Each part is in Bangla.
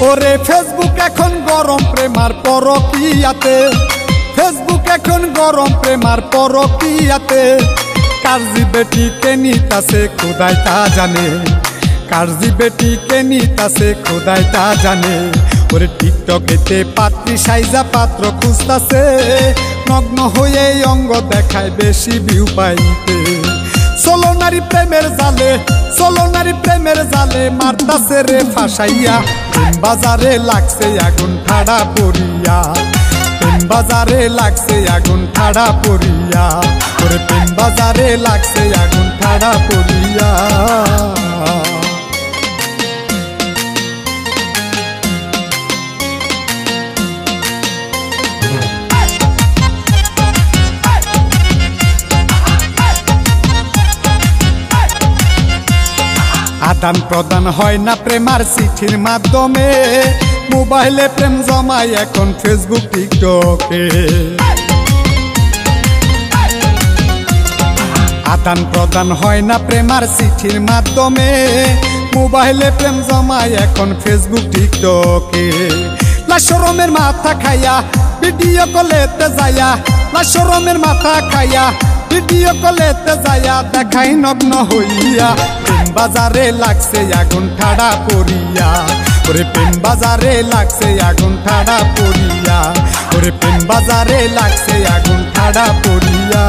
ওরে ফেসবুক এখন গরম প্রেমার পরকিয়াতে, ফেসবুক এখন গরম প্রেমার পরকিয়াতে। কারজি বেটি কে নিতাছে খোদাই তা জানে, কারজি বেটি কে নিতাছে খোদাই তা জানে। ওরে টিকটকেতে পাত্রী সাইজা পাত্র খুঁজতাছে, নগ্ন হয়ে অঙ্গ দেখায় বেশি ভিউ পাইতে। চলো নারী প্রেমের জালে, চলো নারী প্রেমের জালে, মারতাছে রে ফাঁসাইয়া। প্রেম বাজারে লাগছে আগুন ঠাড়া পড়িয়া, প্রেম বাজারে লাগছে আগুন ঠাড়া পড়িয়া। ওরে প্রেম বাজারে লাগছে আগুন ঠাড়া পড়িয়া। আদান প্রদান হয় না প্রেমার চিঠির মাধ্যমে, মোবাইলে প্রেম জমায় এখন ফেসবুক টিকটকে। আদান প্রদান হয় না প্রেমার চিঠির মাধ্যমে, মোবাইলে প্রেম জমায় এখন ফেসবুক টিকটকে। লাশরমের মাথা খাইয়া ভিডিও কলেতে যায়া, লাশরমের মাথা খাইয়া ভিডিও কলেতে যায়া দেখাই নগ্ন হইয়া। প্রেম বাজারে লাগছে আগুন ঠাড়া পড়িয়া, ওরে প্রেম বাজারে লাগছে আগুন ঠাড়া পড়িয়া। ওরে প্রেম বাজারে লাগছে আগুন ঠাড়া পড়িয়া।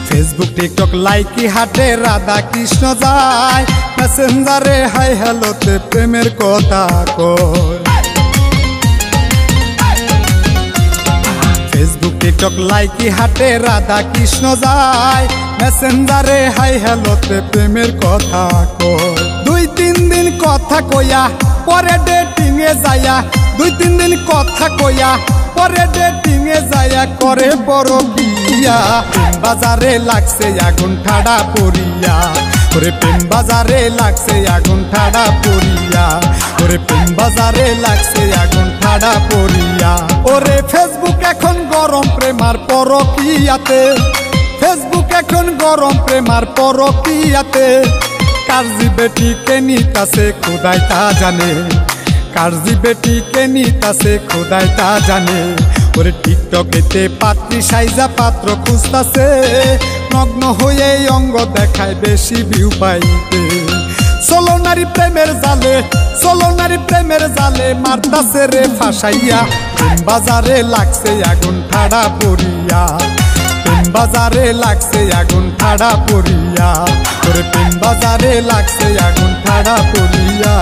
ফেসবুক টিকটক লাইকি হাটে রাধা কৃষ্ণ যায়, মেসেঞ্জারে হাই হ্যালোতে প্রেমের কথা কয়। ফেসবুক টিকটক লাইকি হাটে রাধা কৃষ্ণ যায়, মেসেঞ্জারে হাই হ্যালোতে প্রেমের কথা কয়। 2-3 দিন কথা কইয়া পরে ডেটিং এ যায়া, 2-3 দিন কথা কইয়া পরে ডেটিং এ যায়া করে বড় বিয়া। প্রেম বাজারে লাগছে আগুন ঠাড়া পড়িয়া, ওরে প্রেম বাজারে লাগছে আগুন ঠাড়া পড়িয়া। ওরে প্রেম বাজারে লাগছে আগুন ঠাড়া পড়িয়া। ওরে ফেসবুক এখন গরম প্রেমার পরকিয়াতে, ফেসবুক এখন গরম প্রেমার পরকিয়াতে। কারজি বেটি কে নিতাছে খোদাই তা জানে, কারজি বেটি কে নিতাছে খোদাই তা জানে। ওরে টিকটকেতে পাত্রী সাইজা পাত্র খুঁজতাছে, নগ্ন হয়ে অঙ্গ দেখায় বেশি ভিউ পাইতে। চলো নারী প্রেমের জালে, চলো নারী প্রেমের জালে, মারতাছে রে ফাঁসাইয়া। প্রেম বাজারে লাগছে আগুন ঠাড়া পড়িয়া, প্রেম বাজারে লাগছে আগুন ঠাড়া পড়িয়া। ওরে প্রেম বাজারে লাগছে আগুন ঠাড়া পড়িয়া।